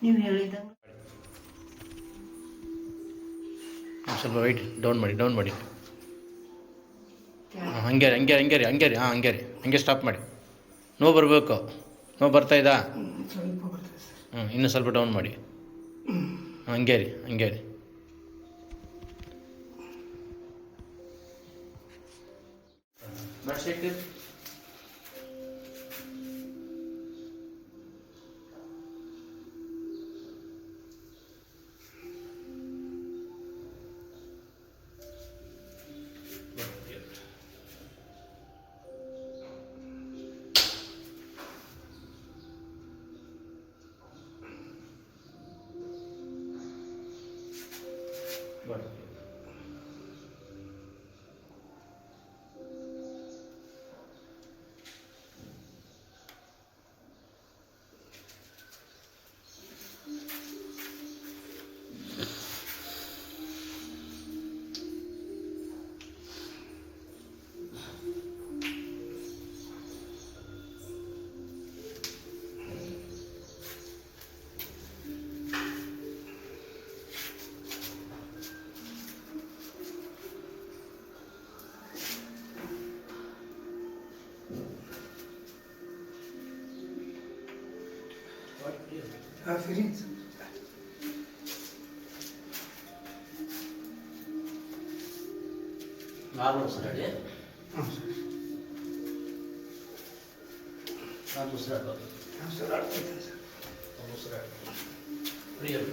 ನೀವು ಹೇಳಿದಂಗೆ ಸ್ವಲ್ಪ ವೈಟ್ ಡೌನ್ ಮಾಡಿ ಹಂಗೆ ಹಂಗೆ ಸ್ಟಾಪ್ ಮಾಡಿ. ನೋವು ಬರಬೇಕು. ನೋವು ಬರ್ತಾಯಿದ್ದಾ? ಸ್ವಲ್ಪ ಬರ್ತದೆ ಸರ್. ಇನ್ನೂ ಸ್ವಲ್ಪ ಡೌನ್ ಮಾಡಿ. ಹಂಗೆ ರೀ. ಬೆಡ್ಶೀಟ್ ಫ್ರೀ ನಾರ್ಮಲ್ ಉಸಿರಾಡಿ. ಹಾಂ ಸರ್. ನಾರ್ಮಲ್ ಉಸಿರಾಡು. ಸರ್ ಆಗ್ತೈತೆ ಸರ್. ಉಸಿರಾಡು. ಪ್ರಿಯಲ್.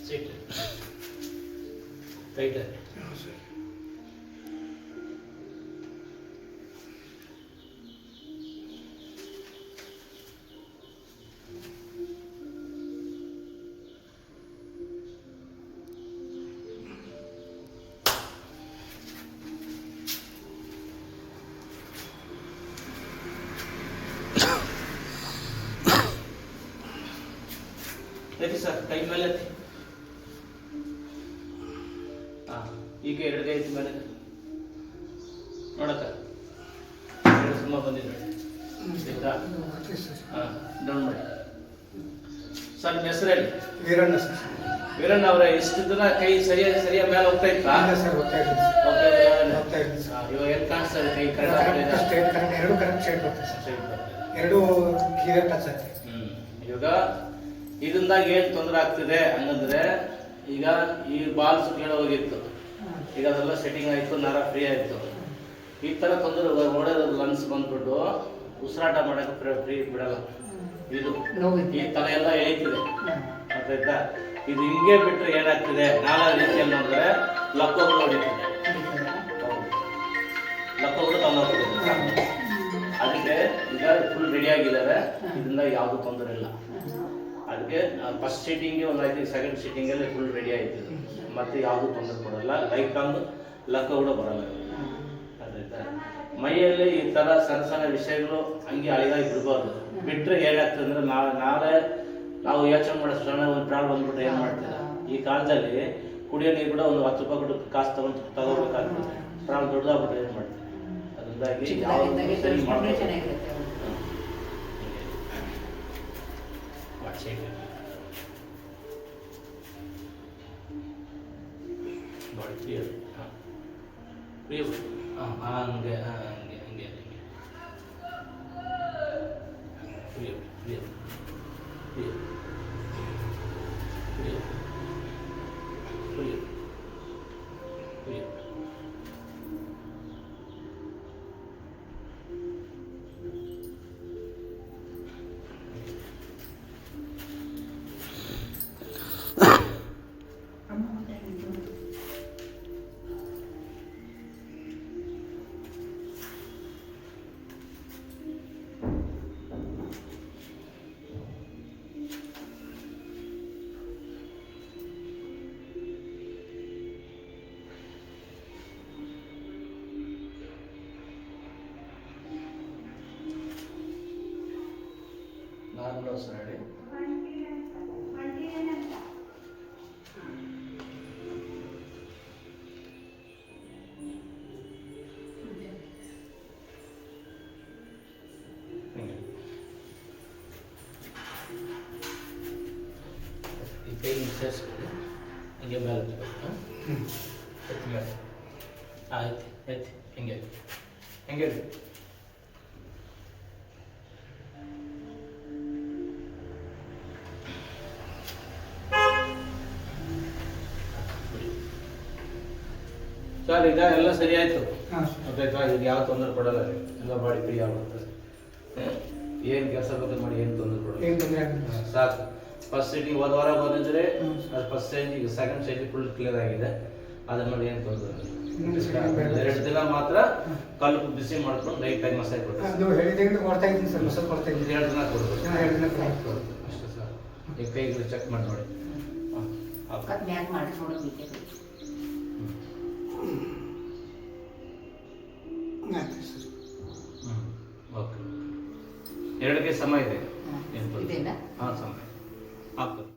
Sit. Right there. ಹಾಂ ಸರ್. ಎತ್ತಿ ಸರ್, ಕೈ ಮೇಲೆ ಎತ್ತಿ. ಈಗ ಎರಡು ಕೈ ಎತ್ತಿ ಮೇಲೆ ನೋಡಕ್ಕ. ತುಂಬ ಬಂದಿದೆ. ಡೌನ್ ಮಾಡಿ ಸರ್. ನಿಮ್ಮ ಹೆಸರು ಹೇಳಿ. ವೀರಣ್ಣ ಸರ್. ವೀರಣ್ಣ ಅವರೇ, ಇಷ್ಟು ದಿನ ಕೈ ಸರಿಯಾಗಿ ಮೇಲೆ ಹೋಗ್ತಾ ಇತ್ತಾ? ಸರ್ ಹೋಗ್ತಾ ಇದ್ದೀನಿ ಸರ್. ಇವಾಗ ಏನು ಕಾಣಿಸ್ತದೆ? ಕೈ ಎರಡು ಕರೆಕ್ಟ್ ಸೈಡ್ ಬರ್ತದೆ ಸರ್. ಎರಡು ಕ್ಲಿಯರ್ ಟಚ್ ಆಯ್ತು. ಇವಾಗ ಇದರಿಂದಾಗಿ ಏನು ತೊಂದರೆ ಆಗ್ತಿದೆ ಹಂಗಂದ್ರೆ, ಈಗ ಈ ಬಾಲ್ಸ್ ಕೇಳೋ ಹೋಗಿತ್ತು, ಈಗ ಅದೆಲ್ಲ ಸೆಟ್ಟಿಂಗ್ ಆಯಿತು, ನರ ಫ್ರೀ ಆಯಿತು. ಈ ಥರ ತೊಂದರೆ ಓಡೋದು ಲಂಗ್ಸ್ ಬಂದ್ಬಿಟ್ಟು ಉಸಿರಾಟ ಮಾಡೋಕ್ಕೆ ಫ್ರೀ ಬಿಡಲ್ಲ. ಇದು ಈ ತಲೆ ಎಲ್ಲ ಎಳೀತಿದೆ, ಅರ್ಥಾಯ್ತಾ? ಇದು ಹಿಂಗೆ ಬಿಟ್ಟರೆ ಏನಾಗ್ತಿದೆ, ನಾನಾ ರೀತಿಯಲ್ಲಿ ನೋಡಿದ್ರೆ ಲಕ್ಕಗಳು ಹೊಡಿತಿದೆ, ಲಕ್ಕಗಳು ತಂದೋಗ್ತಿದೆ. ಅದಕ್ಕೆ ಈಗ ಫುಲ್ ರೆಡಿ ಆಗಿದ್ದಾರೆ, ಇದರಿಂದ ಯಾವುದು ತೊಂದರೆ ಇಲ್ಲ. ಅದಕ್ಕೆ ಫಸ್ಟ್ ಸೀಟಿಂಗ್ಗೆ ಒಂದು ಆಯ್ತು, ಸೆಕೆಂಡ್ ಸೀಟಿಂಗಲ್ಲಿ ಫುಲ್ ರೆಡಿ ಆಯ್ತು. ಮತ್ತೆ ಯಾವುದು ತೊಂದರೆ ಕೊಡಲ್ಲ, ಲೈಫ್ ಲಾಂಗ್ ಲಕ್ಕ ಕೂಡ ಬರಲ್ಲ. ಅದಾಯ್ತಾ? ಮೈಯಲ್ಲಿ ಈ ಥರ ಸಣ್ಣ ವಿಷಯಗಳು ಹಂಗೆ ಅಳಿಗಾಗಿ ಬಿಡ್ಬಾರ್ದು. ಬಿಟ್ಟರೆ ಏನಾಗ್ತದೆ ಅಂದರೆ, ನಾಳೆ ನಾವು ಯೋಚನೆ ಮಾಡೋ ಸಣ್ಣ ಒಂದು ಪ್ರಾಬ್ಲಮ್ ಬಂದ್ಬಿಟ್ರೆ ಏನು ಮಾಡ್ತೀರಾ? ಈ ಕಾಲದಲ್ಲಿ ಕುಡಿಯೋ ನೀರು ಕೂಡ ಒಂದು 10 ರೂಪಾಯಿ ಕೊಟ್ಟು ಕಾಸು ತಗೋಬೇಕಾಗ್ತದೆ. ಪ್ರಾಬ್ಲಮ್ ದೊಡ್ಡದಾಗ್ಬಿಟ್ರೆ ಏನು ಮಾಡ್ತೀವಿ? ಅದರಿಂದಾಗಿ ಯಾವ ಸರಿ ಮಾಡ್ಬೇಕು. Body clear. ಹಂಗೆ ಇನ್ನೊಂದು ಸಲ ಹೇಳಿ. ಹಿಂಗೆ. ಈ ಕೈ ಸೇರಿಸ್ಕೊಳ್ಳಿ. ಹಿಂಗೆ ಮೇಲೆ ಎತ್ತಬೇಕು. ಎತ್ತಿ ಮೇಲೆ. ಆಯ್ತು ಎತ್ತಿ ಹಿಂಗೆ ಹಿಂಗೆ ಇಡಿ. ಸರ್ ಈಗ ಎಲ್ಲ ಸರಿ ಆಯ್ತು. ಹಾಂ ಗೊತ್ತಾಯ್ತಾ? ಈಗ ಯಾವ ತೊಂದರೆ ಕೊಡಲ್ಲ ರೀ. ಎಲ್ಲ ಬಾಡಿ ಫ್ರೀ ಆಗುತ್ತೆ. ಏನು ಕೆಲಸ ಗೊತ್ತ ಮಾಡಿ ಏನು ತೊಂದರೆ ಕೊಡಲ್ಲ. ಏನು ತೊಂದರೆ ಆಗಿಲ್ಲ. ಸಾಕು. ಫಸ್ಟ್ ಸೈಟಿಗೆ ಒಂದು ವಾರ ಬಂದಿದ್ರೆ ಹ್ಮ್. ಅದು ಫಸ್ಟ್ ಸೈಟಿಗೆ ಸೆಕೆಂಡ್ ಸೈಟಿಗೆ ಫುಲ್ ಕ್ಲಿಯರ್ ಆಗಿದೆ. ಅದ್ರ ಮೇಲೆ ಏನು ತೊಂದರೆ ಇಲ್ಲ. ಇನ್ನೊಂದು ಸಲ ಬೇಡ. 2 ದಿನ ಮಾತ್ರ ಕಲ್ಲು ಬಿಸಿ ಮಾಡ್ಕೊಂಡು ಲೈಟ್ ಟೈಮ್ ಮಸಾಜ್ ಕೊಡ್ತೀವಿ. ಅದು ಹೇಳಿದಾಗ ಕೊಡ್ತಾ ಇದ್ದೀನಿ ಸರ್, ಮಸಾಲೆ ಕೊಡ್ತಾ ಇದ್ದೀನಿ. 2 ದಿನ ಕೊಡ್ಬೇಕು. 2 ದಿನ ಕೊಡ್ಬೇಕು. ಅಷ್ಟೇ ಸರ್. ಈಗ ಕೈಗೆ ಚೆಕ್ ಮಾಡಿ ನೋಡಿ. ಹಾಂ ಕತ್ ಮ್ಯಾಗ್ ಮಾಡಿ ನೋಡೋದಕ್ಕೆ ಆಯ್ತು ಸರ್. ಓಕೆ. 2ಕ್ಕೆ ಸಮ ಇದೆ. ಇದೆನಾ? ಹಾಂ ಸಮಯ. ಹಾಕ್ಬೋದು.